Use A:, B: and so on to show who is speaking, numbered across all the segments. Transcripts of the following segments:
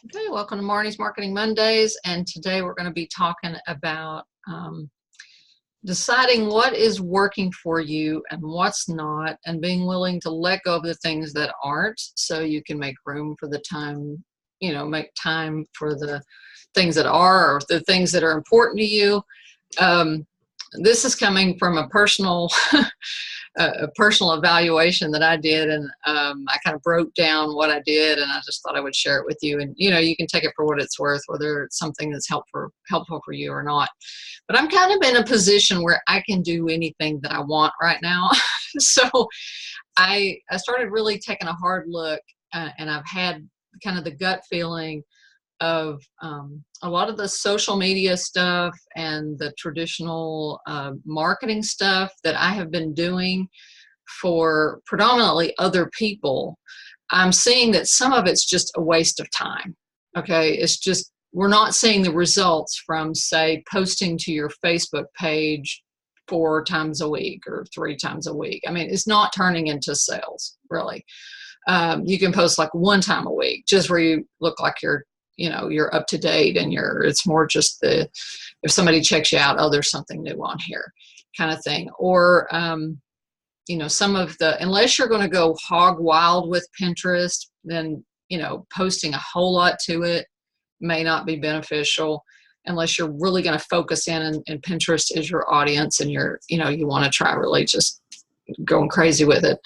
A: Okay, welcome to Marnie's Marketing Mondays, and today we're going to be talking about deciding what is working for you and what's not, and being willing to let go of the things that aren't so you can make room for the time, make time for the things that are, or the things that are important to you. This is coming from a personal a personal evaluation that I did, and I kind of broke down what I did, and I just thought I would share it with you. And you can take it for what it's worth, whether it's something that's helpful for you or not. But I'm kind of in a position where I can do anything that I want right now. So I started really taking a hard look, and I've had kind of the gut feeling of a lot of the social media stuff and the traditional marketing stuff that I have been doing for predominantly other people. I'm seeing that some of it's just a waste of time. Okay, it's just we're not seeing the results from, say, posting to your Facebook page 4 times a week or 3 times a week. I mean, it's not turning into sales, really. You can post like 1 time a week, just where you look like you're up to date, and it's more just if somebody checks you out, oh, there's something new on here kind of thing. Or, some of unless you're going to go hog wild with Pinterest, then, posting a whole lot to it may not be beneficial unless you're really going to focus in, and Pinterest is your audience, and you want to try really just going crazy with it.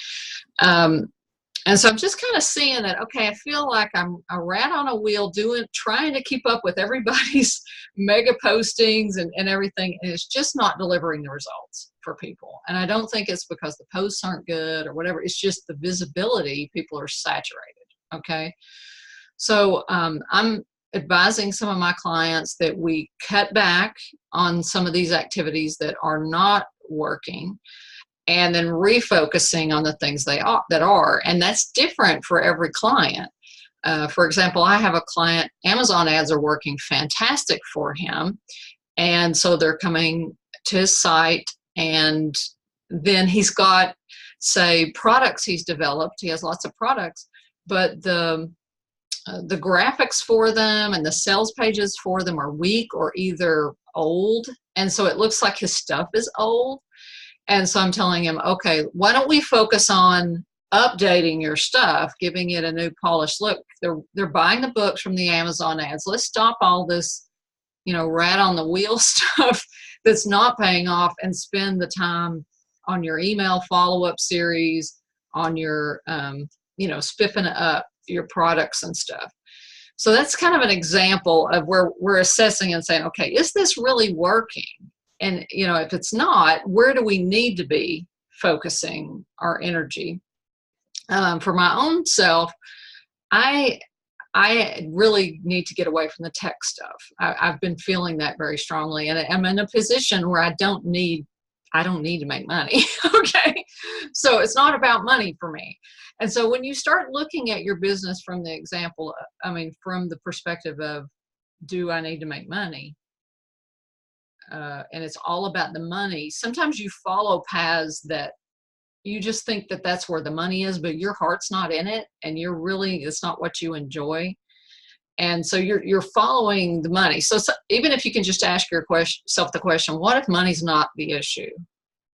A: And so I'm just kind of seeing that, okay, I feel like I'm a rat on a wheel trying to keep up with everybody's mega postings and everything. And it's just not delivering the results for people. And I don't think it's because the posts aren't good or whatever. It's just the visibility. People are saturated. Okay. So I'm advising some of my clients that we cut back on some of these activities that are not working, and then refocusing on the things that are, and that's different for every client. For example, I have a client, Amazon ads are working fantastic for him, and so they're coming to his site, and then he's got, say, products he's developed. He has lots of products, but the graphics for them and the sales pages for them are weak or either old, and so it looks like his stuff is old. And so I'm telling him, okay, why don't we focus on updating your stuff, giving it a new polished look. They're buying the books from the Amazon ads. Let's stop all this, rat on the wheel stuff that's not paying off, and spend the time on your email follow-up series, on your, spiffing up your products and stuff. So that's kind of an example of where we're assessing and saying, okay, is this really working? And, if it's not, where do we need to be focusing our energy? For my own self, I really need to get away from the tech stuff. I've been feeling that very strongly, and I'm in a position where I don't need to make money. Okay. So it's not about money for me. And so when you start looking at your business from from the perspective of, do I need to make money? And it's all about the money. Sometimes you follow paths that you just think that that's where the money is, but your heart's not in it, and it's not what you enjoy. And so you're following the money. So even if you can just ask yourself the question, what if money's not the issue?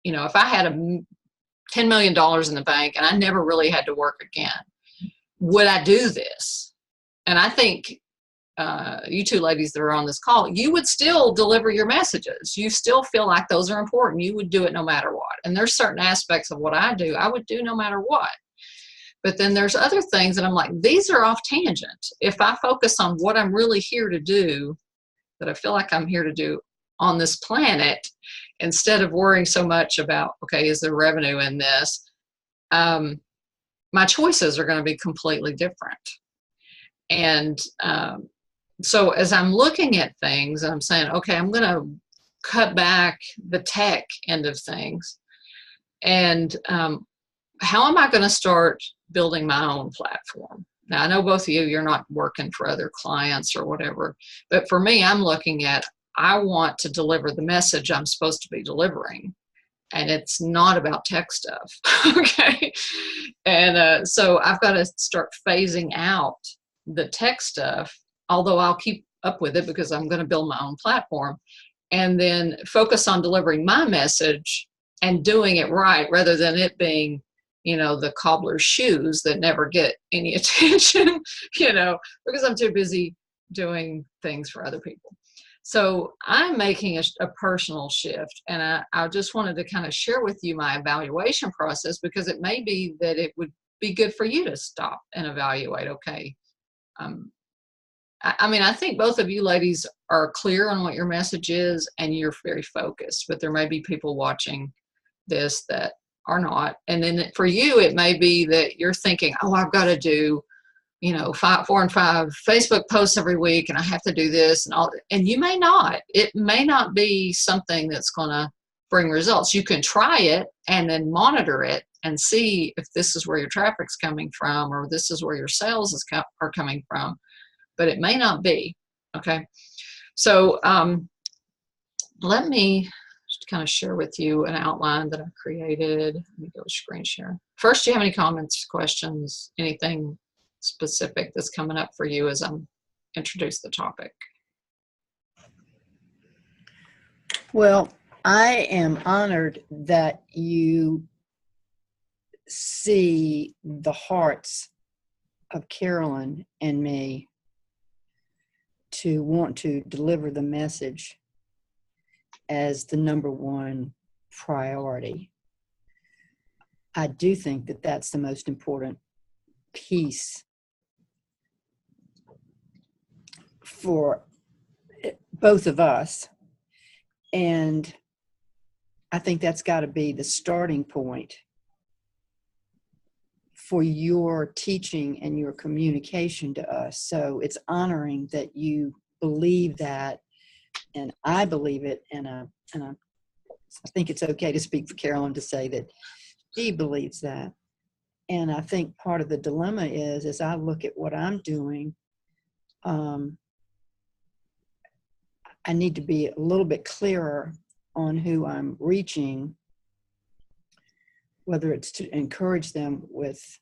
A: If I had $10 million in the bank and I never really had to work again, would I do this? And I think you two ladies that are on this call, you would still deliver your messages. You still feel like those are important. You would do it no matter what. And there's certain aspects of what I do, I would do no matter what. But then there's other things that I'm like, these are off tangent. If I focus on what I'm really here to do, that I feel like I'm here to do on this planet, instead of worrying so much about, okay, is there revenue in this? My choices are going to be completely different. And so as I'm looking at things, I'm saying, okay, I'm going to cut back the tech end of things. And how am I going to start building my own platform? Now, I know both of you're not working for other clients or whatever, but for me, I'm looking at, I want to deliver the message I'm supposed to be delivering. And it's not about tech stuff. Okay. And so I've got to start phasing out the tech stuff although I'll keep up with it because I'm going to build my own platform, and then focus on delivering my message and doing it right rather than it being, the cobbler's shoes that never get any attention, because I'm too busy doing things for other people. So I'm making a personal shift, and I just wanted to kind of share with you my evaluation process, because it may be that it would be good for you to stop and evaluate. Okay. I think both of you ladies are clear on what your message is, and you're very focused, but there may be people watching this that are not. And then for you, it may be that you're thinking, oh, I've got to do, 4 and 5 Facebook posts every week, and I have to do this and all. And you may not. It may not be something that's going to bring results. You can try it and then monitor it and see if this is where your traffic's coming from, or this is where your sales are coming from. But it may not be. Okay. So let me just kind of share with you an outline that I created. Let me go screen share. First, do you have any comments, questions, anything specific that's coming up for you as I'm introduce the topic?
B: Well, I am honored that you see the hearts of Carolyn and me to want to deliver the message as the #1 priority. I do think that that's the most important piece for both of us. And I think that's got to be the starting point for your teaching and your communication to us. So it's honoring that you believe that, and I believe it, and I think it's okay to speak for Carolyn to say that she believes that. And I think part of the dilemma is, as I look at what I'm doing, I need to be a little bit clearer on who I'm reaching, whether it's to encourage them with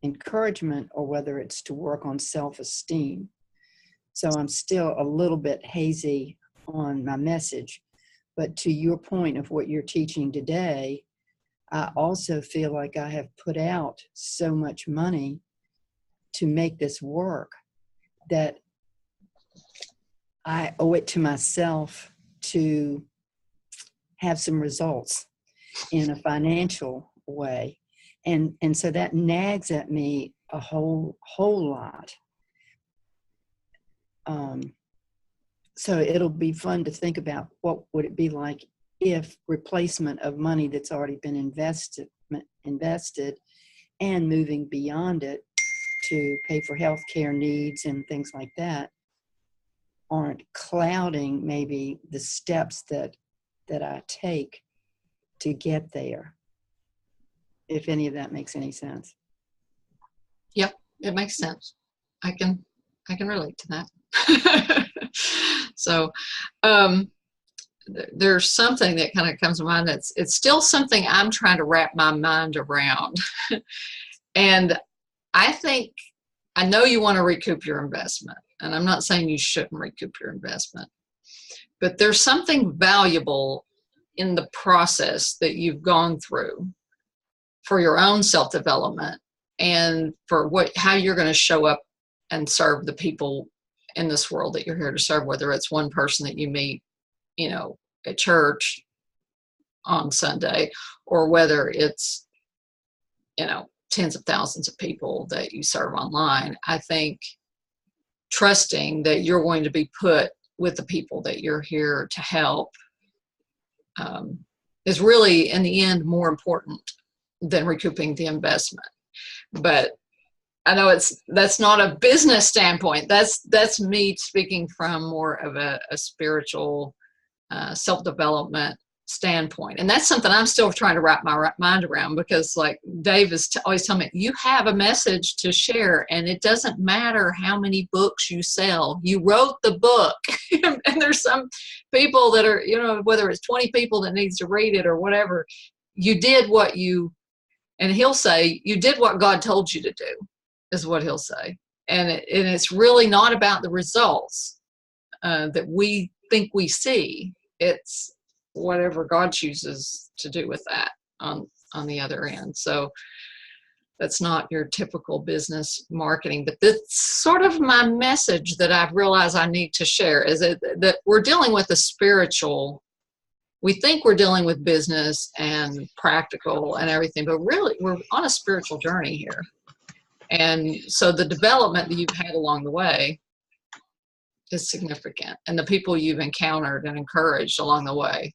B: encouragement or whether it's to work on self-esteem. So I'm still a little bit hazy on my message. But to your point of what you're teaching today, I also feel like I have put out so much money to make this work that I owe it to myself to have some results in a financial way. And so that nags at me a whole lot. So it'll be fun to think about what would it be like if replacement of money that's already been invested and moving beyond it to pay for healthcare needs and things like that aren't clouding maybe the steps that I take to get there, if any of that makes any sense.
A: Yep, it makes sense. I can relate to that. So there's something that kind of comes to mind it's still something I'm trying to wrap my mind around. And I know you want to recoup your investment, and I'm not saying you shouldn't recoup your investment, but there's something valuable in the process that you've gone through for your own self-development and for how you're going to show up and serve the people in this world that you're here to serve, whether it's one person that you meet, at church on Sunday, or whether it's, tens of thousands of people that you serve online. I think trusting that you're going to be put with the people that you're here to help is really, in the end, more important than recouping the investment. But I know that's not a business standpoint. That's me speaking from more of a spiritual self-development standpoint. And that's something I'm still trying to wrap my mind around, because like Dave is always telling me, you have a message to share, and it doesn't matter how many books you sell. You wrote the book. And there's some people that are, whether it's 20 people that needs to read it or whatever, you did and he'll say, you did what God told you to do, is what he'll say. and it's really not about the results that we think we see. It's whatever God chooses to do with that on the other end. So that's not your typical business marketing, but that's sort of my message that I've realized I need to share, is that we're dealing with a spiritual, we think we're dealing with business and practical and everything, but really we're on a spiritual journey here. And so the development that you've had along the way is significant. And the people you've encountered and encouraged along the way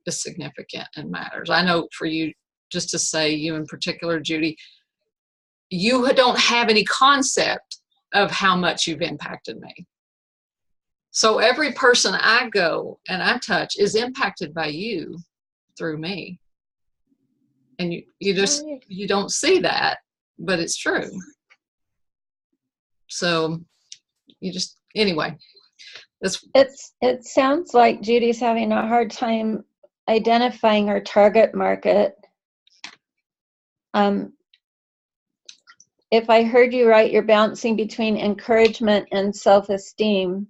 A: is significant and matters. I know for you, just to say, you in particular, Judy, you don't have any concept of how much you've impacted me. So every person I go and I touch is impacted by you through me. And you don't see that, but it's true. So anyway.
C: It sounds like Judy's having a hard time identifying her target market. If I heard you right, you're bouncing between encouragement and self-esteem.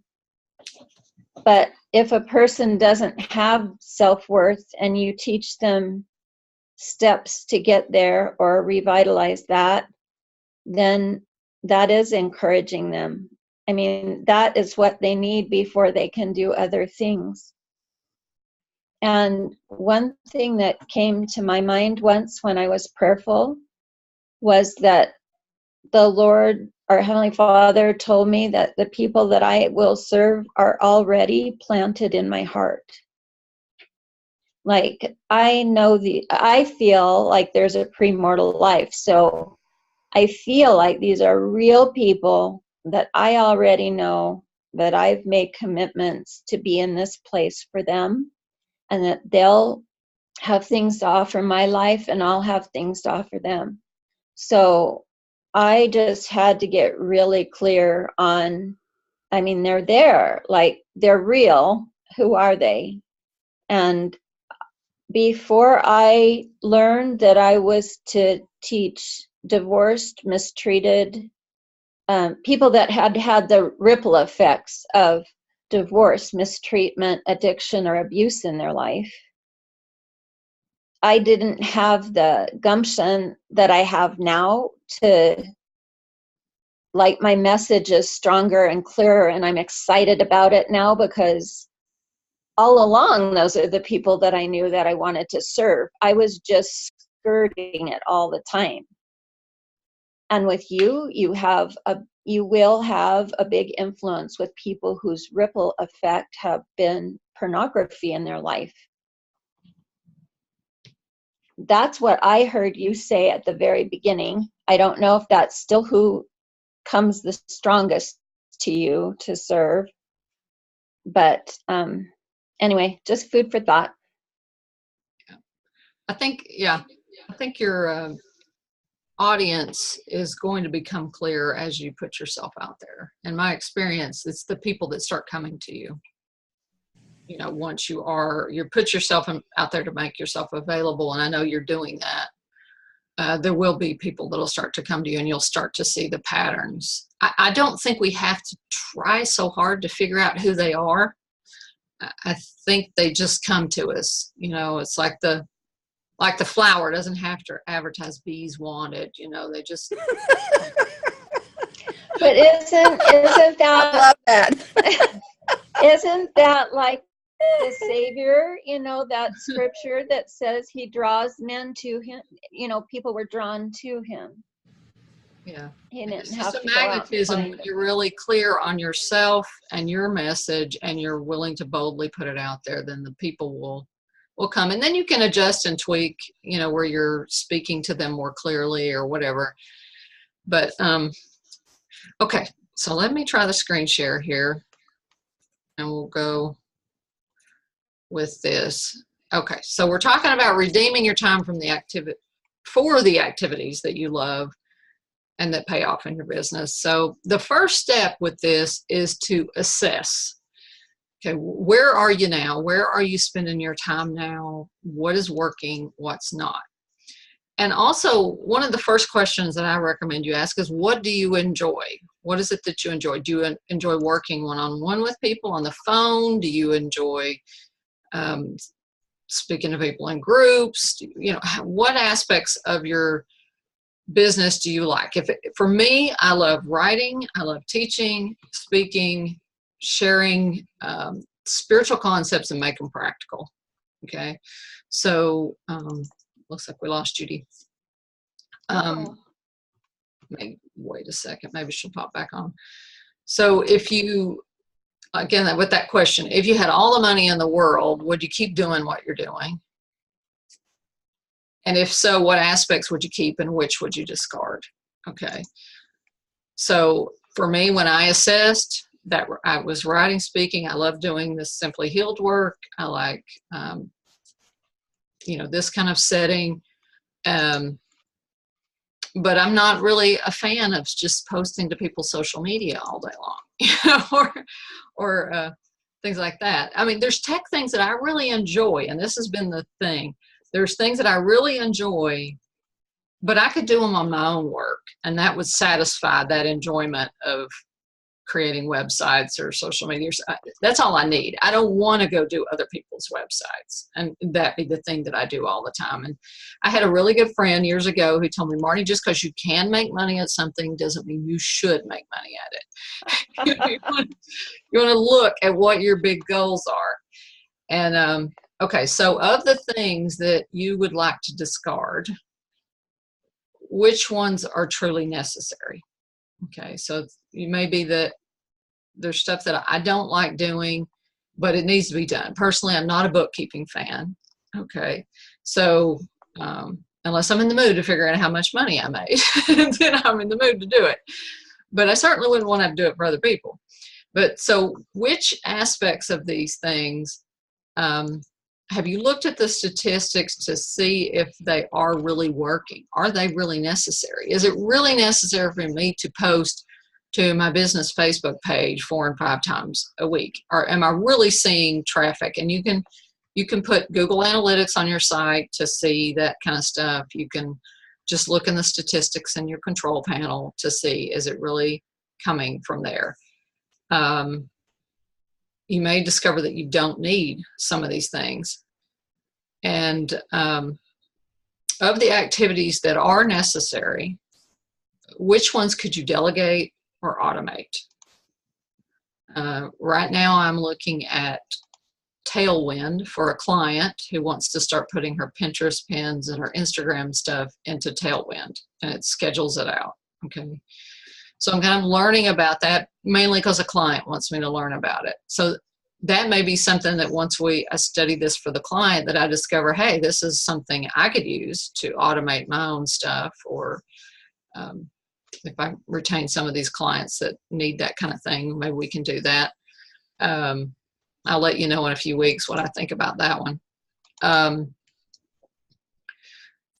C: But if a person doesn't have self-worth and you teach them steps to get there or revitalize that, then that is encouraging them. I mean, that is what they need before they can do other things. And one thing that came to my mind once when I was prayerful was that the Lord, our Heavenly Father, told me that the people that I will serve are already planted in my heart. Like, I feel like there's a premortal life. So I feel like these are real people that I already know, that I've made commitments to be in this place for them, and that they'll have things to offer my life and I'll have things to offer them. So I just had to get really clear on, I mean, they're there, like they're real. Who are they? And before I learned that I was to teach divorced, mistreated people that had had the ripple effects of divorce, mistreatment, addiction, or abuse in their life, I didn't have the gumption that I have now to, like, my message is stronger and clearer, and I'm excited about it now because all along, those are the people that I knew that I wanted to serve. I was just skirting it all the time. And with you, you will have a big influence with people whose ripple effect have been pornography in their life. That's what I heard you say at the very beginning. I don't know if that's still who comes the strongest to you to serve. But anyway, just food for thought.
A: I think your audience is going to become clear as you put yourself out there. In my experience, it's the people that start coming to you. You know, once you put yourself out there to make yourself available, and I know you're doing that, there will be people that'll start to come to you and you'll start to see the patterns. I don't think we have to try so hard to figure out who they are. I think they just come to us. You know, it's like the flower doesn't have to advertise bees wanted, you know, they just.
C: But isn't that,
B: I love that.
C: Isn't that like the Savior, you know, that scripture that says he draws men to him, you know, people were drawn to him.
A: Yeah.
C: He didn't
A: It's
C: have
A: just a
C: to go out and
A: magnetism.
C: find them.
A: You're really clear on yourself and your message, and you're willing to boldly put it out there, then the people will come. And then you can adjust and tweak, you know, where you're speaking to them more clearly or whatever. But, okay, so let me try the screen share here, and we'll go with this. Okay, so we're talking about redeeming your time from the activities that you love and that pay off in your business. So the first step with this is to assess. Okay, where are you now? Where are you spending your time now? What is working? What's not? And also, one of the first questions that I recommend you ask is, what do you enjoy? What is it that you enjoy? Do you enjoy working one-on-one with people on the phone? Do you enjoy speaking to people in groups? What aspects of your business do you like? For me, I love writing, I love teaching, speaking, sharing spiritual concepts and make them practical. Okay, so looks like we lost Judy. Wait a second, maybe she'll pop back on. So if you, again, with that question, if you had all the money in the world, would you keep doing what you're doing? And if so, what aspects would you keep and which would you discard? Okay. So for me, when I assessed that I was writing, speaking, I love doing this Simply Healed work. I like, this kind of setting. But I'm not really a fan of just posting to people's social media all day long, or things like that. I mean, there's tech things that I really enjoy, and this has been the thing. There's things that I really enjoy, but I could do them on my own work, and that would satisfy that enjoyment of creating websites or social media. That's all I need. I don't want to go do other people's websites, and that be the thing that I do all the time. And I had a really good friend years ago who told me, Marnie, just because you can make money at something doesn't mean you should make money at it. You want to look at what your big goals are. And okay, so of the things that you would like to discard, which ones are truly necessary? Okay, so you may be that there's stuff that I don't like doing, but it needs to be done. Personally, I'm not a bookkeeping fan. Okay, so unless I'm in the mood to figure out how much money I made, then I'm in the mood to do it. But I certainly wouldn't want to do it for other people. But so which aspects of these things have you looked at the statistics to see if they are really working? Are they really necessary? Is it really necessary for me to post to my business Facebook page 4 and 5 times a week? Or am I really seeing traffic? And you can put Google Analytics on your site to see that kind of stuff. You can just look in the statistics in your control panel to see, is it really coming from there? You may discover that you don't need some of these things. And of the activities that are necessary, which ones could you delegate or automate? Right now I'm looking at Tailwind for a client who wants to start putting her Pinterest pins and her Instagram stuff into Tailwind, and it schedules it out. Okay. So I'm kind of learning about that, mainly because a client wants me to learn about it. So that may be something that once I study this for the client, that I discover, hey, this is something I could use to automate my own stuff. Or if I retain some of these clients that need that kind of thing, maybe we can do that. I'll let you know in a few weeks what I think about that one.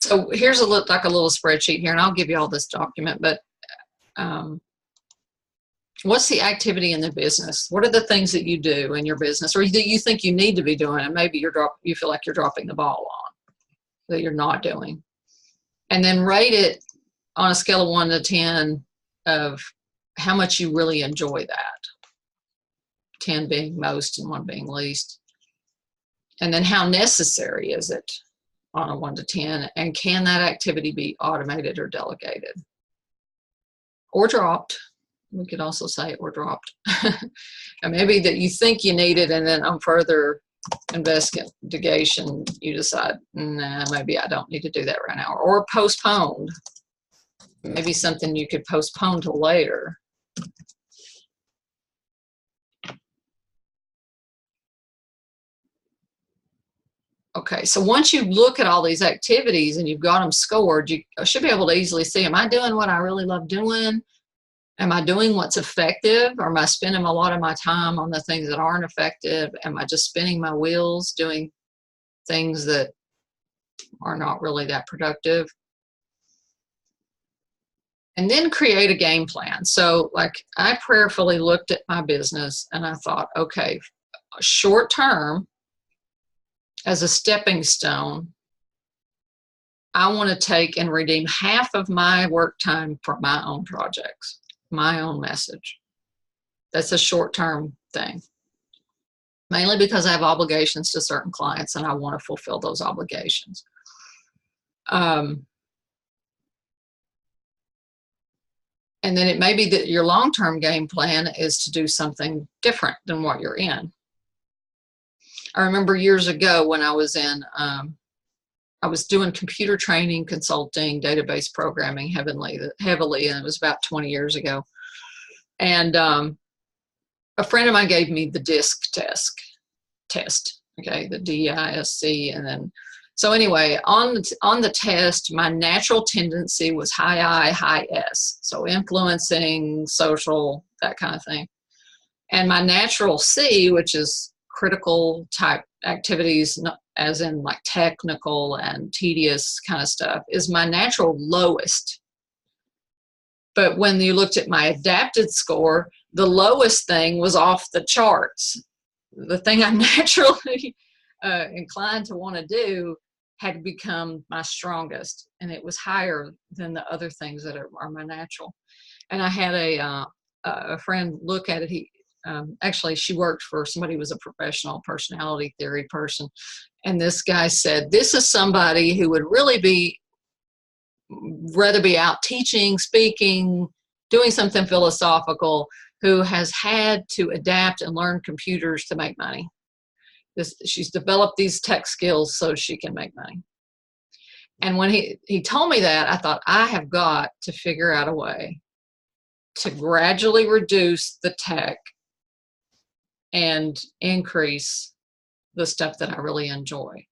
A: So here's like a little spreadsheet here, and I'll give you all this document, but what's the activity in the business? What are the things that you do in your business, or that you think you need to be doing, and maybe you feel like you're dropping the ball on, that you're not doing? And then rate it on a scale of 1 to 10 of how much you really enjoy that. 10 being most and 1 being least. And then how necessary is it on a 1 to 10? And can that activity be automated or delegated? Or dropped. We could also say or dropped. And maybe that you think you need it, and then on further investigation, you decide, nah, maybe I don't need to do that right now. Or postponed. Maybe something you could postpone till later. Okay, so once you look at all these activities and you've got them scored, you should be able to easily see, am I doing what I really love doing? Am I doing what's effective? Or am I spending a lot of my time on the things that aren't effective? Am I just spinning my wheels doing things that are not really that productive? And then create a game plan. So like I prayerfully looked at my business and I thought, okay, short term, as a stepping stone, I want to take and redeem half of my work time for my own projects. my own message. That's a short-term thing, mainly because I have obligations to certain clients and I want to fulfill those obligations. And then it may be that your long-term game plan is to do something different than what you're in. I remember years ago when I was in, I was doing computer training, consulting, database programming heavily, and it was about 20 years ago. And a friend of mine gave me the DISC test, okay, the DISC, and then, so anyway, on the test, my natural tendency was high I, high S, so influencing, social, that kind of thing. And my natural C, which is critical type activities, as in like technical and tedious kind of stuff, is my natural lowest. But when you looked at my adapted score, the lowest thing was off the charts. The thing I'm naturally inclined to want to do had become my strongest, and it was higher than the other things that are my natural. And I had a friend look at it. Actually, she worked for somebody who was a professional personality theory person. And this guy said, this is somebody who would really rather be out teaching, speaking, doing something philosophical, who has had to adapt and learn computers to make money. She's developed these tech skills so she can make money. And when he told me that, I thought, I have got to figure out a way to gradually reduce the tech and increase the stuff that I really enjoy.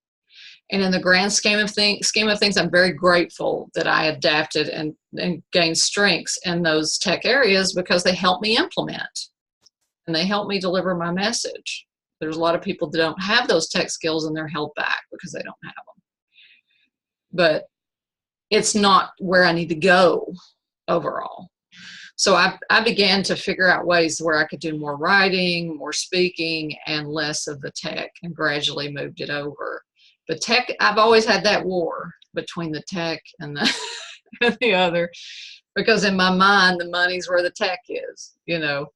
A: And in the grand scheme of things, I'm very grateful that I adapted and gained strengths in those tech areas, because they help me implement and they help me deliver my message. There's a lot of people that don't have those tech skills and they're held back because they don't have them. But it's not where I need to go overall. So I began to figure out ways where I could do more writing, more speaking, and less of the tech, and gradually moved it over. But tech, I've always had that war between the tech and the other, because in my mind, the money's where the tech is, you know.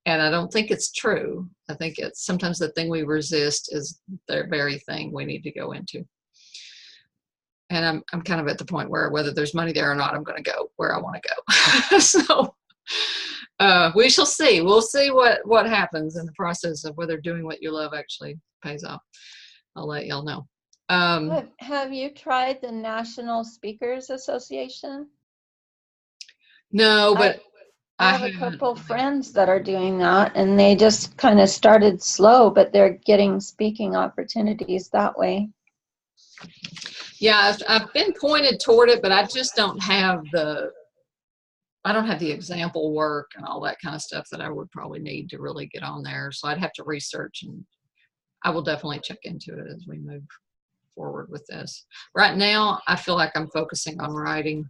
A: And I don't think it's true. I think it's sometimes the thing we resist is the very thing we need to go into. And I'm kind of at the point where whether there's money there or not, I'm going to go where I want to go. So we shall see. We'll see what happens in the process of whether doing what you love actually pays off. I'll let y'all know.
C: Have you tried the National Speakers Association?
A: No, but
C: I have a couple friends that are doing that, and they just kind of started slow, but they're getting speaking opportunities that way.
A: Yeah, I've been pointed toward it, but I just don't have the example work and all that kind of stuff that I would probably need to really get on there. So I'd have to research, and I will definitely check into it as we move forward with this. Right now, I feel like I'm focusing on writing.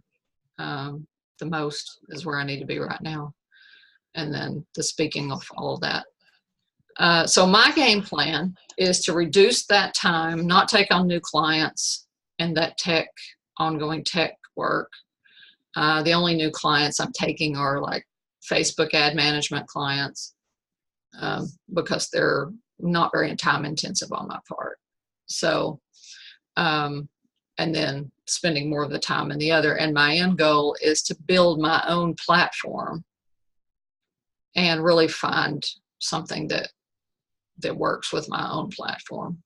A: The most is where I need to be right now. And then the speaking of all of that. So my game plan is to reduce that time, not take on new clients and that ongoing tech work. The only new clients I'm taking are like Facebook ad management clients, because they're not very time intensive on my part. So, and then spending more of the time in the other. And my end goal is to build my own platform and really find something that works with my own platform.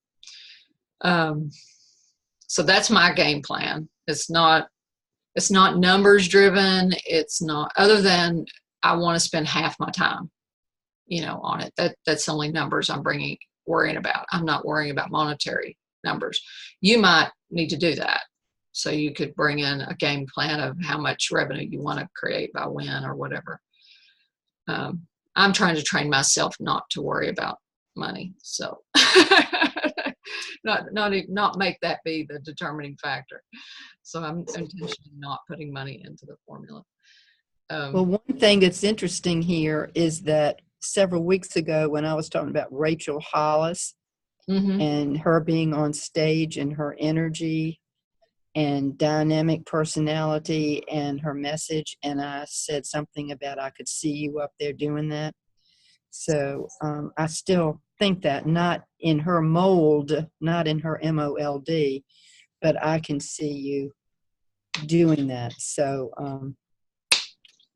A: So that's my game plan. It's not numbers driven. It's not, other than I want to spend half my time, on it. That's the only numbers I'm worrying about. I'm not worrying about monetary numbers. You might need to do that. So you could bring in a game plan of how much revenue you want to create by when or whatever. I'm trying to train myself not to worry about money. So not make that be the determining factor. So I'm intentionally not putting money into the formula.
B: Well, one thing that's interesting here is that several weeks ago when I was talking about Rachel Hollis, mm-hmm. and her being on stage and her energy, and dynamic personality and her message. And I said something about I could see you up there doing that. So I still think that, not in her mold, not in her MOLD, but I can see you doing that. So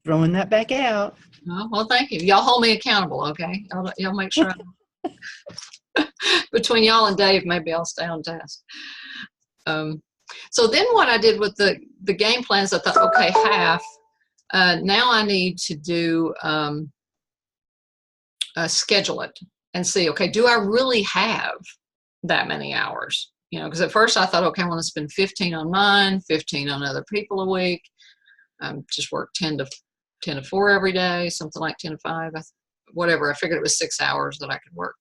B: throwing that back out.
A: Oh, well, thank you. Y'all hold me accountable, okay? Y'all make sure. Between y'all and Dave, maybe I'll stay on task. So then what I did with the game plans, I thought, okay, half. Now I need to do schedule it and see, okay, do I really have that many hours? You know, because at first I thought, okay, I want to spend 15 on mine, 15 on other people a week. Just work 10 to 4 every day, something like 10 to 5, whatever. I figured it was 6 hours that I could work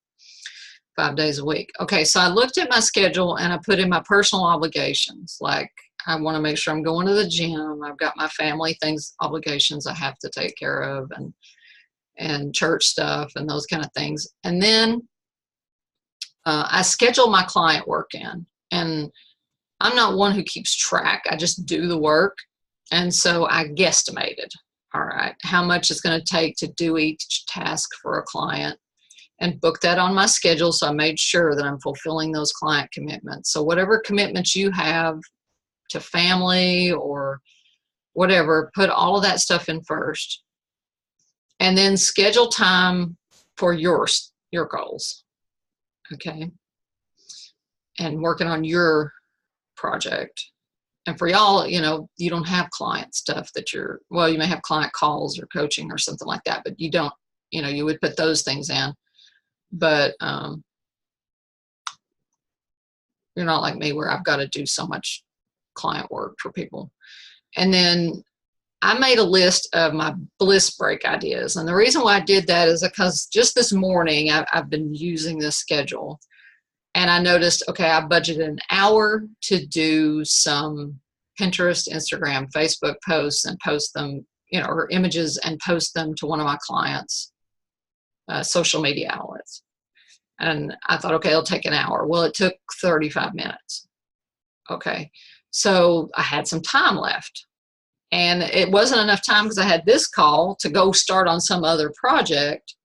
A: 5 days a week. Okay, so I looked at my schedule and I put in my personal obligations. Like, I want to make sure I'm going to the gym. I've got my family things, obligations I have to take care of, and church stuff and those kind of things. And then I schedule my client work in. And I'm not one who keeps track. I just do the work. And so I guesstimated, all right, how much it's going to take to do each task for a client, and book that on my schedule. So I made sure that I'm fulfilling those client commitments. So whatever commitments you have to family or whatever, put all of that stuff in first, and then schedule time for your goals. Okay. And working on your project. And for y'all, you know, you don't have client stuff that well, you may have client calls or coaching or something like that, but you don't, you know, you would put those things in. But you're not like me where I've got to do so much client work for people. And then I made a list of my bliss break ideas. And the reason why I did that is because just this morning I've been using this schedule, and I noticed, okay, I budgeted an hour to do some Pinterest, Instagram, Facebook posts and post them, you know, or images, and post them to one of my clients' social media outlets. And I thought, okay, it'll take an hour. Well, it took 35 minutes. Okay. So I had some time left. And it wasn't enough time because I had this call to go start on some other project.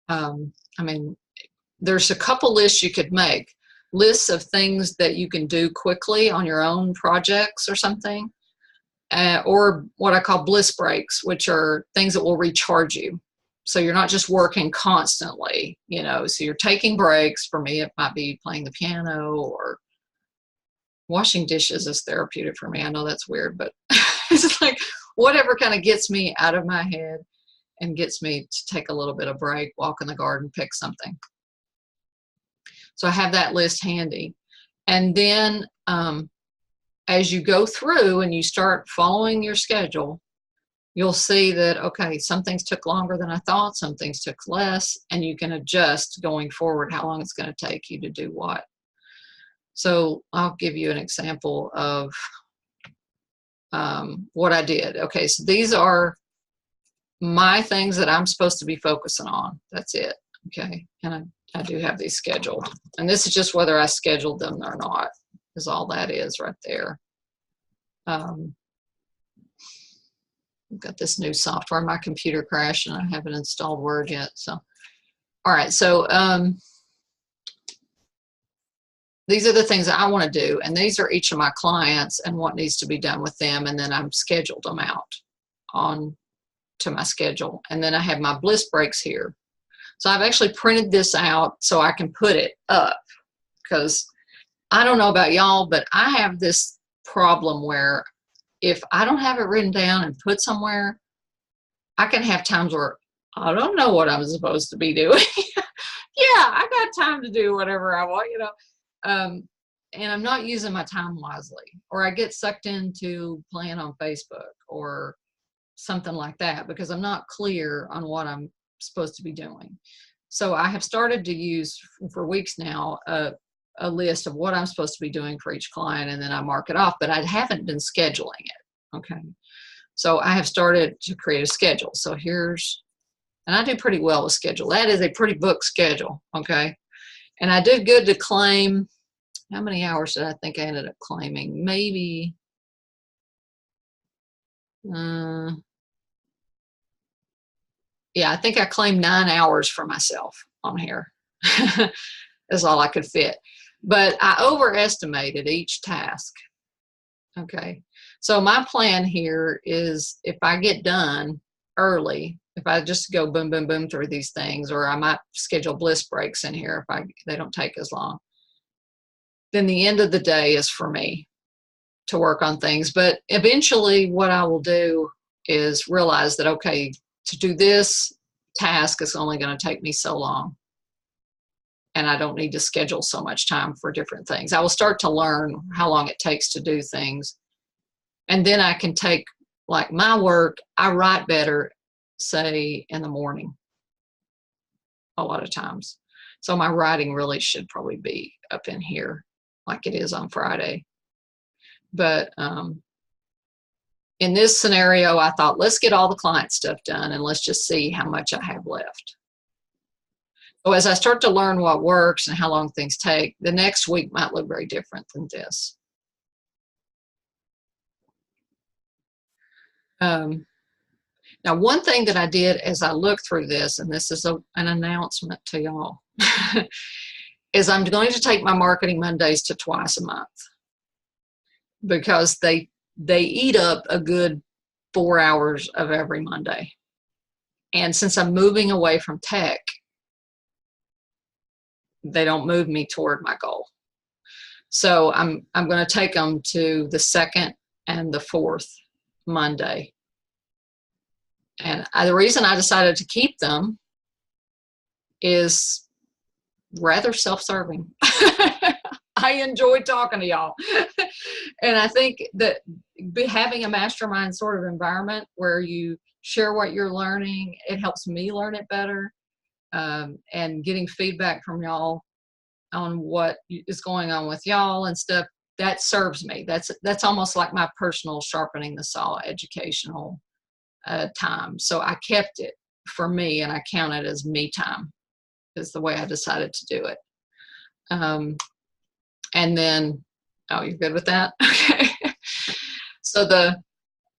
A: I mean, there's a couple lists you could make. Lists of things that you can do quickly on your own projects or something. Or what I call bliss breaks, which are things that will recharge you. So you're not just working constantly, you know, so you're taking breaks. For me, it might be playing the piano, or washing dishes is therapeutic for me. I know that's weird, but it's like whatever kind of gets me out of my head and gets me to take a little bit of break, walk in the garden, pick something. So I have that list handy. And then as you go through and you start following your schedule, you'll see that, okay, some things took longer than I thought, some things took less, and you can adjust going forward how long it's going to take you to do what. So I'll give you an example of what I did. Okay, so these are my things that I'm supposed to be focusing on. That's it. Okay, and I do have these scheduled. And this is just whether I scheduled them or not, is all that is right there. I've got this new software. My computer crashed and I haven't installed Word yet. So, all right. So these are the things that I want to do. And these are each of my clients and what needs to be done with them. And then I'm scheduled them out on to my schedule. And then I have my bliss breaks here. So I've actually printed this out so I can put it up, because I don't know about y'all, but I have this problem where if I don't have it written down and put somewhere, I can have times where I don't know what I'm supposed to be doing. Yeah, I got time to do whatever I want, you know. And I'm not using my time wisely, or I get sucked into playing on Facebook or something like that because I'm not clear on what I'm supposed to be doing. So I have started to use for weeks now a list of what I'm supposed to be doing for each client, and then I mark it off, but I haven't been scheduling it. Okay. So I have started to create a schedule. So and I do pretty well with schedule. That is a pretty booked schedule. Okay. And I did good to claim how many hours did I think I ended up claiming? Maybe, yeah, I think I claimed 9 hours for myself on here. That's all I could fit. But I overestimated each task. Okay. So my plan here is if I get done early, if I just go boom, boom, boom through these things, or I might schedule bliss breaks in here if they don't take as long, then the end of the day is for me to work on things. But eventually what I will do is realize that, okay, to do this task is only going to take me so long. And I don't need to schedule so much time for different things. I will start to learn how long it takes to do things. And then I can take, like my work, I write better, say, in the morning a lot of times. So my writing really should probably be up in here like it is on Friday. But in this scenario, I thought, let's get all the client stuff done and let's just see how much I have left. So as I start to learn what works and how long things take, the next week might look very different than this. Now, one thing that I did as I looked through this, and this is an announcement to y'all, is I'm going to take my Marketing Mondays to twice a month because they eat up a good 4 hours of every Monday. And since I'm moving away from tech, they don't move me toward my goal. So I'm going to take them to the second and the fourth Monday. And the reason I decided to keep them is rather self-serving. I enjoy talking to y'all. And I think that having a mastermind sort of environment where you share what you're learning, it helps me learn it better. And getting feedback from y'all on what is going on with y'all and stuff, that serves me. That's almost like my personal sharpening the saw educational time. So I kept it for me, and I count it as me time is the way I decided to do it. And then, oh, you're good with that? Okay. So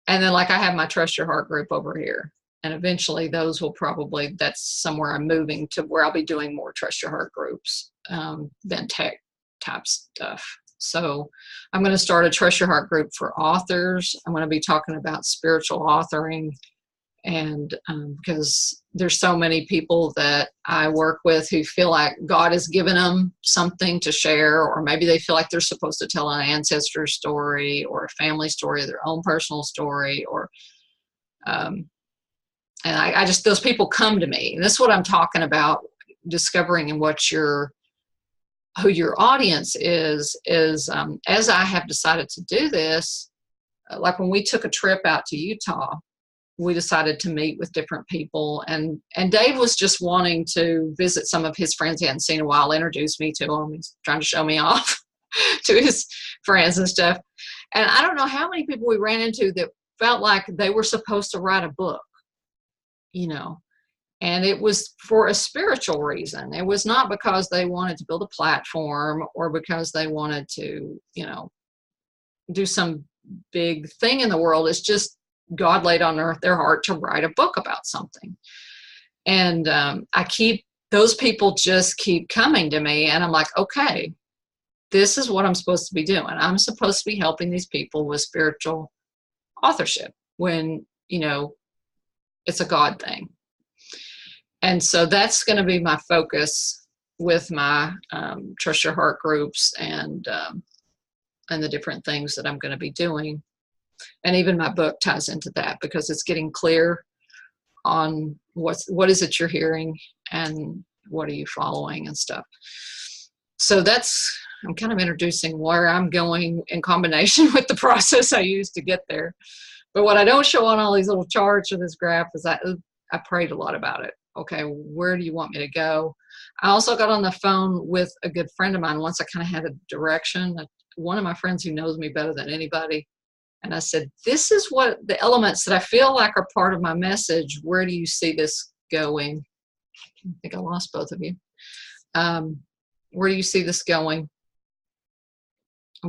A: and then like I have my Trust Your Heart group over here. And eventually those will probably, that's somewhere I'm moving to where I'll be doing more Trust Your Heart groups than tech type stuff. So I'm going to start a Trust Your Heart group for authors. I'm going to be talking about spiritual authoring. And because there's so many people that I work with who feel like God has given them something to share, or maybe they feel like they're supposed to tell an ancestor story or a family story, their own personal story, or and I just, those people come to me. And this is what I'm talking about, discovering and who your audience is as I have decided to do this, like when we took a trip out to Utah, we decided to meet with different people. And Dave was just wanting to visit some of his friends he hadn't seen in a while, introduce me to them. He's trying to show me off to his friends and stuff. And I don't know how many people we ran into that felt like they were supposed to write a book, you know, and it was for a spiritual reason. It was not because they wanted to build a platform or because they wanted to, you know, do some big thing in the world. It's just God laid on their heart to write a book about something. And those people just keep coming to me, and I'm like, okay, this is what I'm supposed to be doing. I'm supposed to be helping these people with spiritual authorship when, you know, it's a God thing. And so that's going to be my focus with my Trust Your Heart groups and the different things that I'm going to be doing. And even my book ties into that because it's getting clear on what is it you're hearing and what are you following and stuff. So I'm kind of introducing where I'm going in combination with the process I used to get there. But what I don't show on all these little charts or this graph is I prayed a lot about it. Okay, where do you want me to go? I also got on the phone with a good friend of mine once I kind of had a direction. One of my friends who knows me better than anybody. And I said, this is what the elements that I feel like are part of my message. Where do you see this going? I think I lost both of you. Where do you see this going?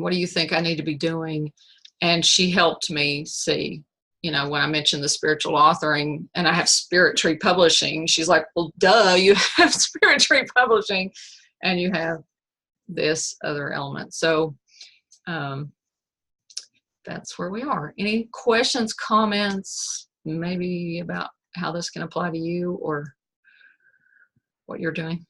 A: what do you think I need to be doing? And she helped me see, you know, when I mentioned the spiritual authoring and I have Spirit Tree Publishing, she's like, well, duh, you have Spirit Tree Publishing and you have this other element. So that's where we are. Any questions, comments, maybe about how this can apply to you or what you're doing?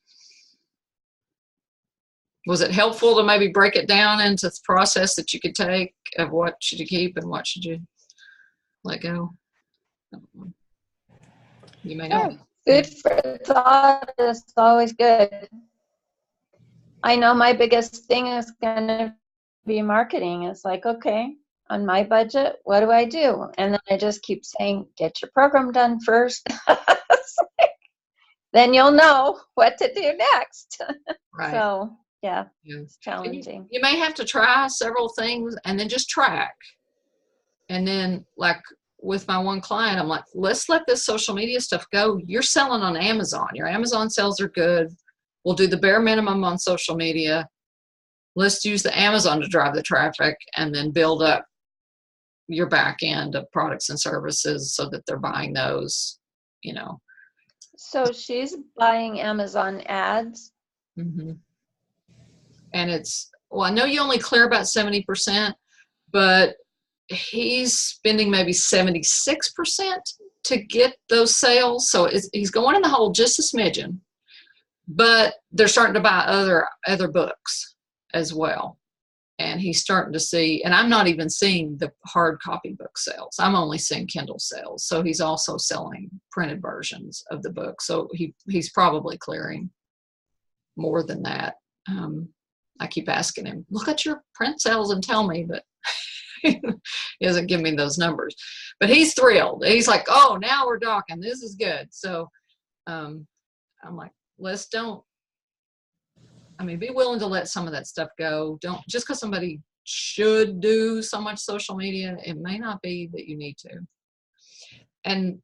A: Was it helpful to maybe break it down into the process that you could take of what should you keep and what should you let go? You may know.
C: Food for thought is always good. I know my biggest thing is going to be marketing. It's like, okay, on my budget, what do I do? And then I just keep saying, get your program done first. Then you'll know what to do next.
A: Right.
C: So, yeah,
A: Yes.
C: it's challenging.
A: You may have to try several things and then just track. And then, like with my one client, I'm like, let's let this social media stuff go. You're selling on Amazon. Your Amazon sales are good. We'll do the bare minimum on social media. Let's use the Amazon to drive the traffic and then build up your back end of products and services so that they're buying those, you know.
C: So she's buying Amazon ads.
A: Mm-hmm. And it's, well, I know you only clear about 70%, but he's spending maybe 76% to get those sales. So he's going in the hole just a smidgen, but they're starting to buy other books as well. And he's starting to see, and I'm not even seeing the hard copy book sales. I'm only seeing Kindle sales. So he's also selling printed versions of the book. So he's probably clearing more than that. I keep asking him, look at your print sales and tell me, but he doesn't give me those numbers. But he's thrilled. He's like, oh, now we're talking. This is good. So I'm like, be willing to let some of that stuff go. Don't, just because somebody should do so much social media, it may not be that you need to. And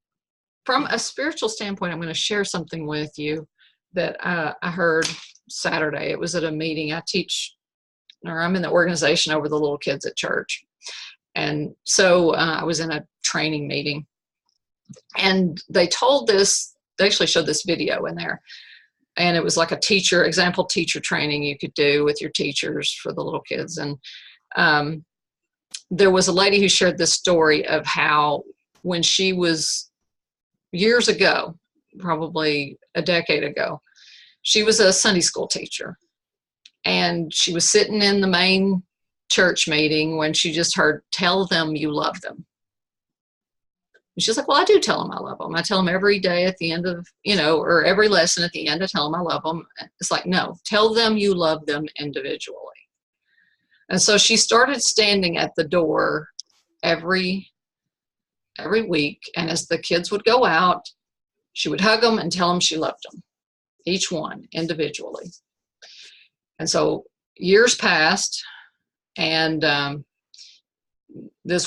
A: from a spiritual standpoint, I'm going to share something with you that I heard Saturday. It was at a meeting. I'm in the organization over the little kids at church. And so I was in a training meeting and they actually showed this video in there. And it was like a example teacher training you could do with your teachers for the little kids. And there was a lady who shared this story of how when she was years ago, probably a decade ago, she was a Sunday school teacher. And she was sitting in the main church meeting when she just heard, tell them you love them. And she's like, well, I do tell them I love them. I tell them every day at the end of, or every lesson at the end, I tell them I love them. It's like, no, tell them you love them individually. And so she started standing at the door every week. And as the kids would go out, she would hug them and tell them she loved them, each one individually. And so years passed, and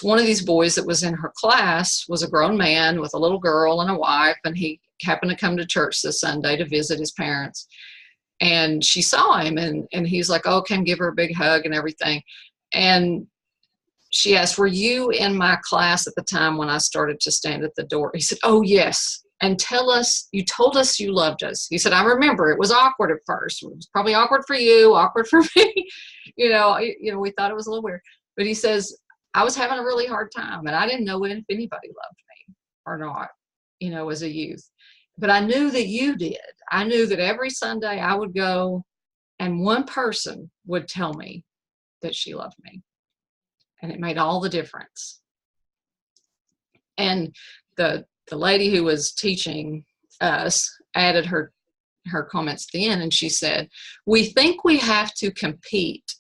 A: one of these boys that was in her class was a grown man with a little girl and a wife, and he happened to come to church this Sunday to visit his parents. And she saw him, and he's like, oh, come give her a big hug and everything. And she asked, were you in my class at the time when I started to stand at the door? He said, oh, yes. And you told us you loved us. He said, I remember it was awkward at first. It was probably awkward for you, awkward for me. We thought it was a little weird. But he says, I was having a really hard time and I didn't know if anybody loved me or not, as a youth. But I knew that you did. I knew that every Sunday I would go and one person would tell me that she loved me. And it made all the difference. And the lady who was teaching us added her comments at the end, and she said, we think we have to compete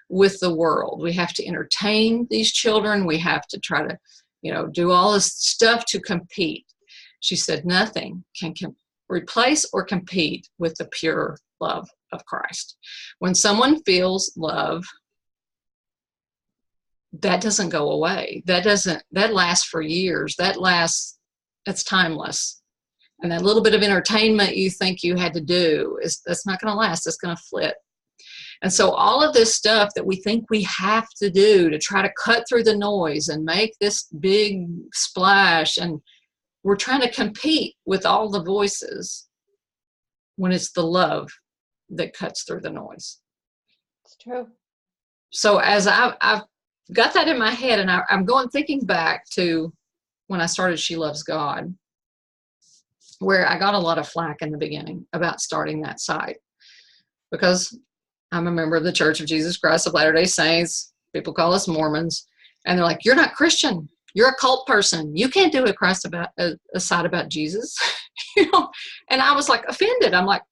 A: with the world. We have to entertain these children. We have to try to, do all this stuff to compete. She said, nothing can replace or compete with the pure love of Christ. When someone feels love, that doesn't go away. That lasts for years. That's timeless. And that little bit of entertainment you think you had to do that's not going to last. It's going to flip. And so all of this stuff that we think we have to do to try to cut through the noise and make this big splash, and we're trying to compete with all the voices when it's the love that cuts through the noise.
C: It's true.
A: So as I've got that in my head, and I'm thinking back to when I started She Loves God, where I got a lot of flack in the beginning about starting that site, because I'm a member of the Church of Jesus Christ of Latter-day Saints. People call us Mormons, and they're like, "You're not Christian. You're a cult person. You can't do a site about Jesus." And I was like offended. I'm like,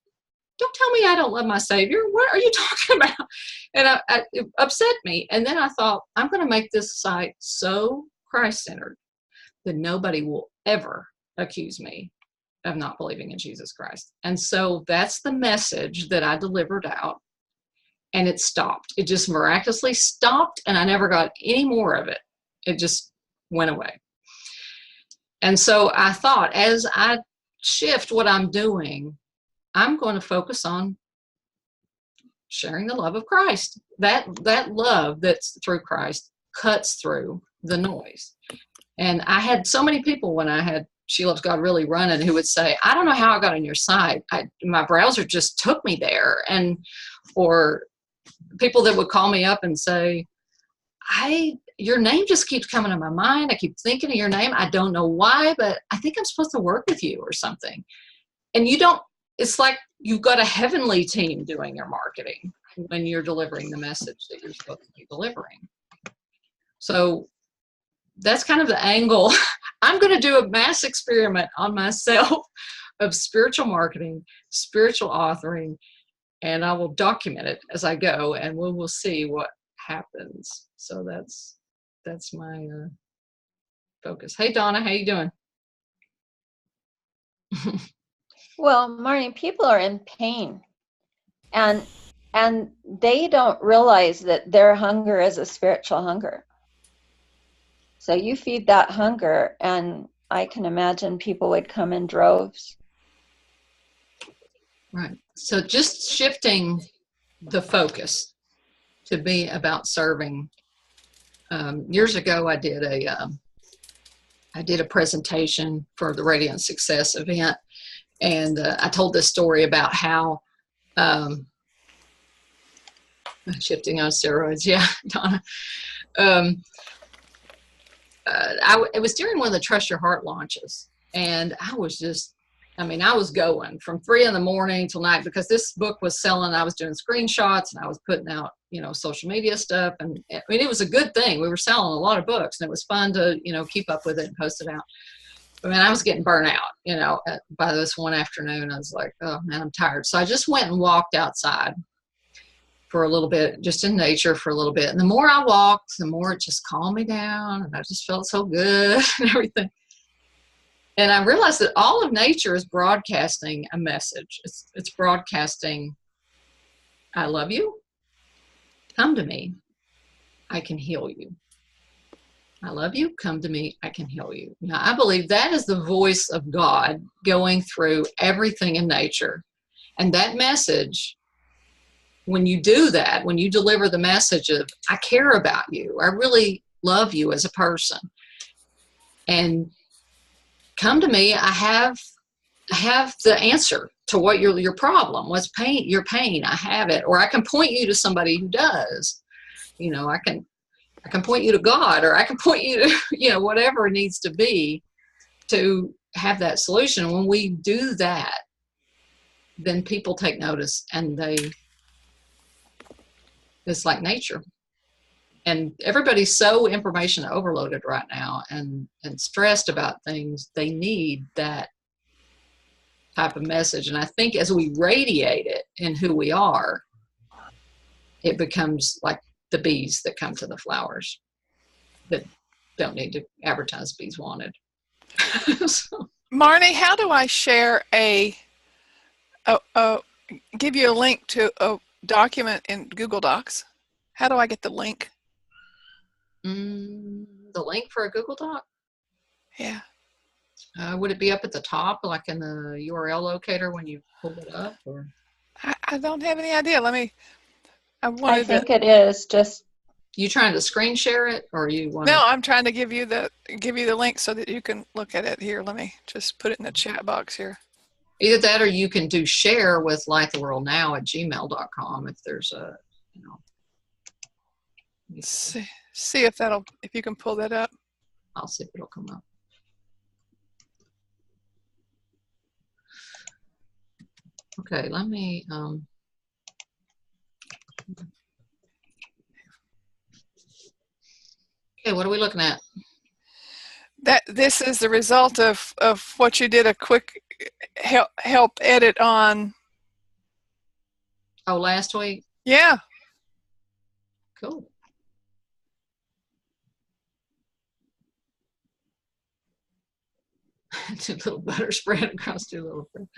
A: "Don't tell me I don't love my Savior. What are you talking about?" And it upset me. And then I thought, I'm going to make this site so Christ-centered that nobody will ever accuse me of not believing in Jesus Christ. And so that's the message that I delivered out. And it stopped. It just miraculously stopped, and I never got any more of it. It just went away. And so I thought, as I shift what I'm doing, I'm going to focus on sharing the love of Christ. That love that's through Christ cuts through the noise. And I had so many people when I had She Loves God really running who would say, "I don't know how I got on your site. My browser just took me there." Or people that would call me up and say, "Your name just keeps coming to my mind. I keep thinking of your name. I don't know why, but I think I'm supposed to work with you or something." And it's like you've got a heavenly team doing your marketing when you're delivering the message that you're supposed to be delivering. So that's kind of the angle. I'm going to do a mass experiment on myself of spiritual marketing, spiritual authoring, and I will document it as I go, and we will see what happens. So that's my focus. Hey, Donna, how you doing?
C: Well, Marnie, people are in pain, and they don't realize that their hunger is a spiritual hunger. So you feed that hunger, and I can imagine people would come in droves.
A: Right. So just shifting the focus to be about serving. Years ago, I did a presentation for the Radiant Success event, and I told this story about how shifting on steroids. Yeah, Donna. It was during one of the Trust Your Heart launches, and I was going from 3 a.m. till night, because this book was selling. I was doing screenshots, and I was putting out, social media stuff. And it was a good thing. We were selling a lot of books, and it was fun to, keep up with it and post it out. But man, I was getting burnt out, by this one afternoon. I was like, oh man, I'm tired. So I just went and walked outside for a little bit, just in nature for a little bit. And the more I walked, the more it just calmed me down, and I just felt so good and everything. And I realized that all of nature is broadcasting a message. It's broadcasting, I love you. Come to me. I can heal you. I love you. Come to me. I can heal you. Now, I believe that is the voice of God going through everything in nature. And that message, when you do that, when you deliver the message of, I care about you, I really love you as a person, and come to me, I have the answer to what your problem, what's your pain, I have it. Or I can point you to somebody who does. I can point you to God, or I can point you to, whatever it needs to be to have that solution. When we do that, then people take notice, and it's like nature. And everybody's so information overloaded right now, and stressed about things. They need that type of message. And I think as we radiate it in who we are, it becomes like the bees that come to the flowers that don't need to advertise bees wanted. So.
D: Marnie, how do I share give you a link to a document in Google Docs? How do I get the link?
A: The link for a Google Doc?
D: Yeah.
A: Would it be up at the top, like in the URL locator when you pull it up? Or?
D: I don't have any idea. I
C: I
D: wanted to.
C: think it is just,
A: You trying to screen share it, or you want
D: No,
A: to?
D: I'm trying to give you the link so that you can look at it here. Let me just put it in the chat box here.
A: Either that, or you can do share with lighttheworldnow@gmail.com if there's a, you know.
D: See if you can pull that up.
A: I'll see if it'll come up. Okay, let me. Okay, what are we looking at?
D: This is the result of what you did a quick help edit on.
A: Oh, last week?
D: Yeah.
A: Cool. Do a little butter spread across two little bread.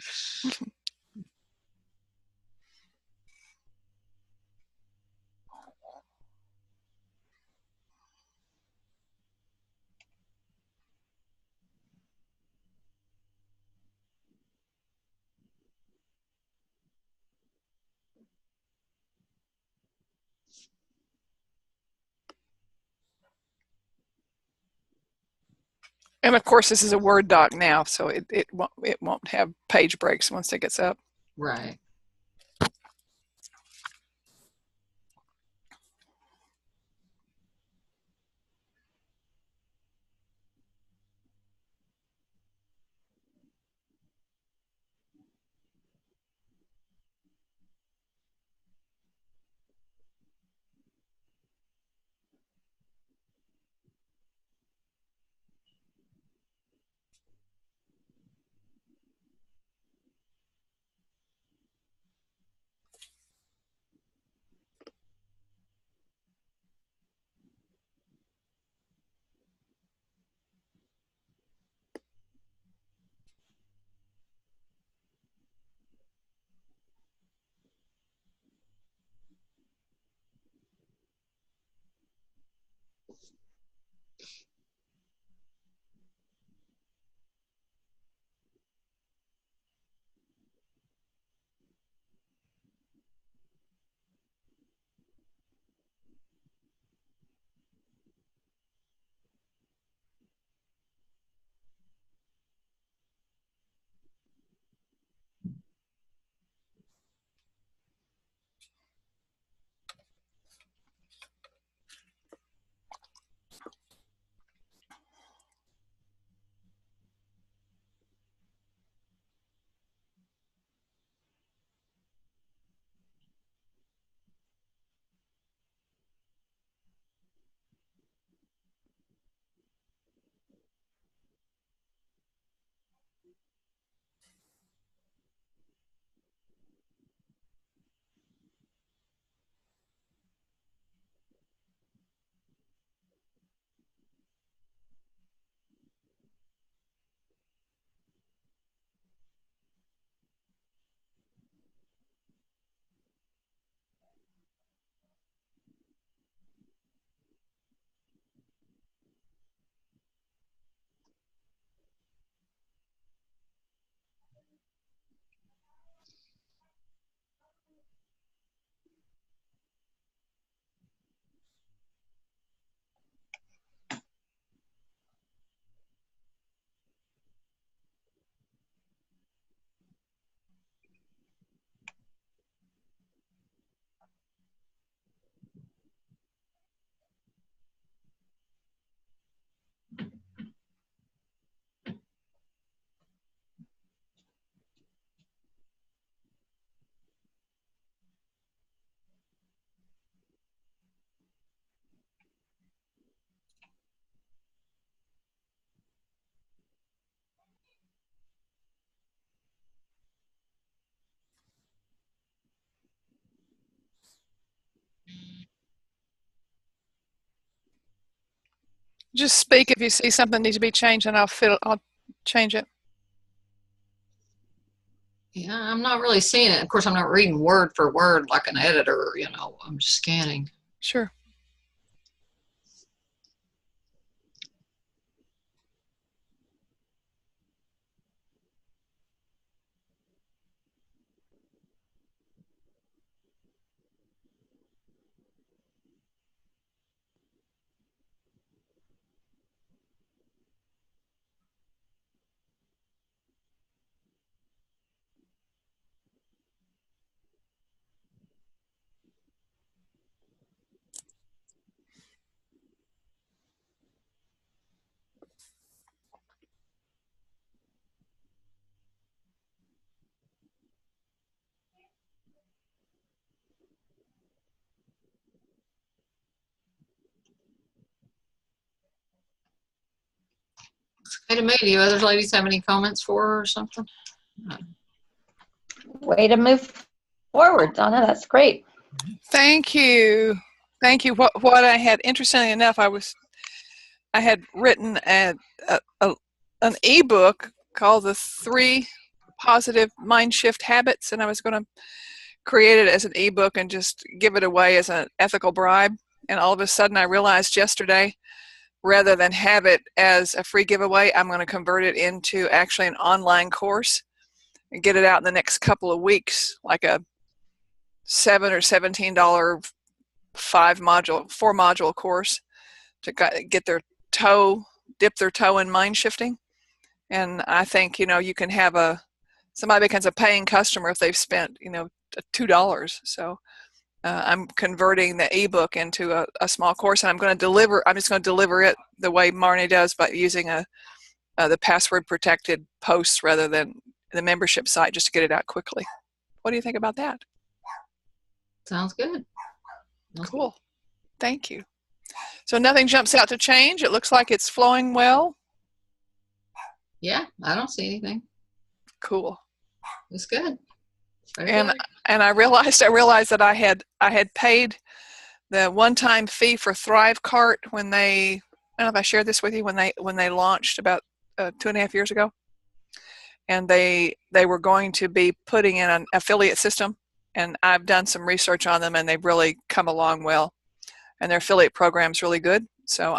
D: And of course, this is a Word doc now, so it won't have page breaks once it gets up.
A: Right.
D: Just speak if you see something needs to be changed, and I'll change it.
A: Yeah, I'm not really seeing it. Of course, I'm not reading word for word like an editor, you know, I'm just scanning.
D: Sure.
A: Hey, to me, do you other ladies have any comments for her or something?
C: Way to move forward, Donna. That's great.
D: Thank you. Thank you. What I had, interestingly enough, I had written an ebook called The 3 Positive Mind Shift Habits, and I was going to create it as an ebook and just give it away as an ethical bribe. And all of a sudden I realized yesterday, rather than have it as a free giveaway, I'm going to convert it into actually an online course and get it out in the next couple of weeks, like a $7 or $17 4 module course to get dip their toe in mind shifting. And I think, you can have somebody becomes a paying customer if they've spent, $2. So I'm converting the ebook into a small course, and I'm just going to deliver it the way Marnie does, by using the password protected posts rather than the membership site, just to get it out quickly. What do you think about that?
A: Sounds good.
D: Cool. Thank you. So nothing jumps out to change. It looks like it's flowing well.
A: Yeah, I don't see anything.
D: Cool.
A: It's good. Very
D: And
A: good.
D: and I realized that I had paid the one-time fee for ThriveCart when I don't know if I shared this with you, when they launched about 2.5 years ago, and they were going to be putting in an affiliate system, and I've done some research on them, and they've really come along well, and their affiliate program's really good. So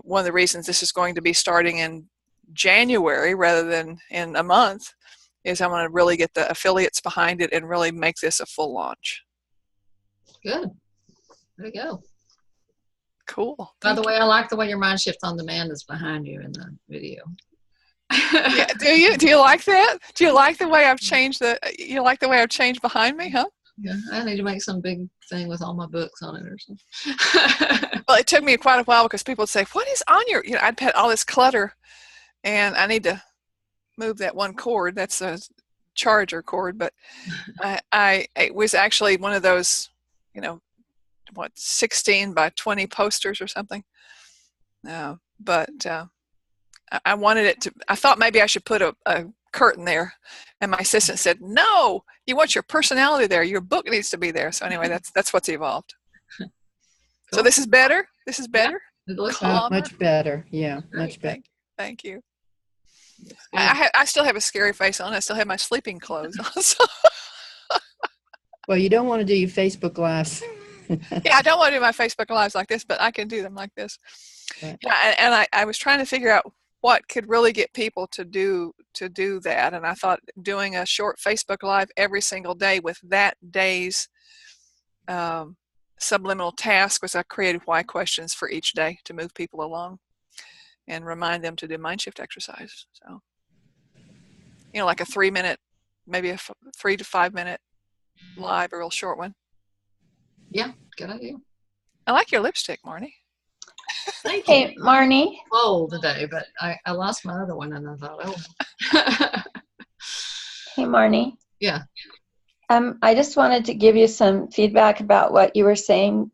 D: one of the reasons this is going to be starting in January rather than in a month is I want to really get the affiliates behind it and really make this a full launch.
A: Good. There you go.
D: Cool.
A: By the way, I like the way your Mind Shift on Demand is behind you in the video.
D: Yeah, do you like that? Do you like the way I've changed behind me, huh?
A: Yeah, I need to make some big thing with all my books on it or something.
D: Well, it took me quite a while because people would say, "What is on your?" I'd had all this clutter, and I need to move that one cord. That's a charger cord, but it was actually one of those, 16 by 20 posters or something. But I wanted it to. I thought maybe I should put a curtain there, and my assistant said, "No, you want your personality there. Your book needs to be there." So anyway, that's what's evolved. Cool. So this is better. This is better.
A: Yeah, it looks
B: much better. Yeah, much better.
D: Thank you. I still have a scary face on. I still have my sleeping clothes on. So.
B: Well, you don't want to do your Facebook Lives.
D: Yeah, I don't want to do my Facebook Lives like this, but I can do them like this. Right. Yeah, and I was trying to figure out what could really get people to do that, and I thought doing a short Facebook Live every single day with that day's subliminal task was I created why questions for each day to move people along and remind them to do mind shift exercise. So, like a 3-minute, maybe a 3 to 5 minute live, a real short one.
A: Yeah, good idea.
D: I like your lipstick, Marnie.
A: Thank you.
C: Hey, Marnie.
A: Full today, but I lost my other one, and I thought, oh.
C: Hey, Marnie.
A: Yeah.
C: I just wanted to give you some feedback about what you were saying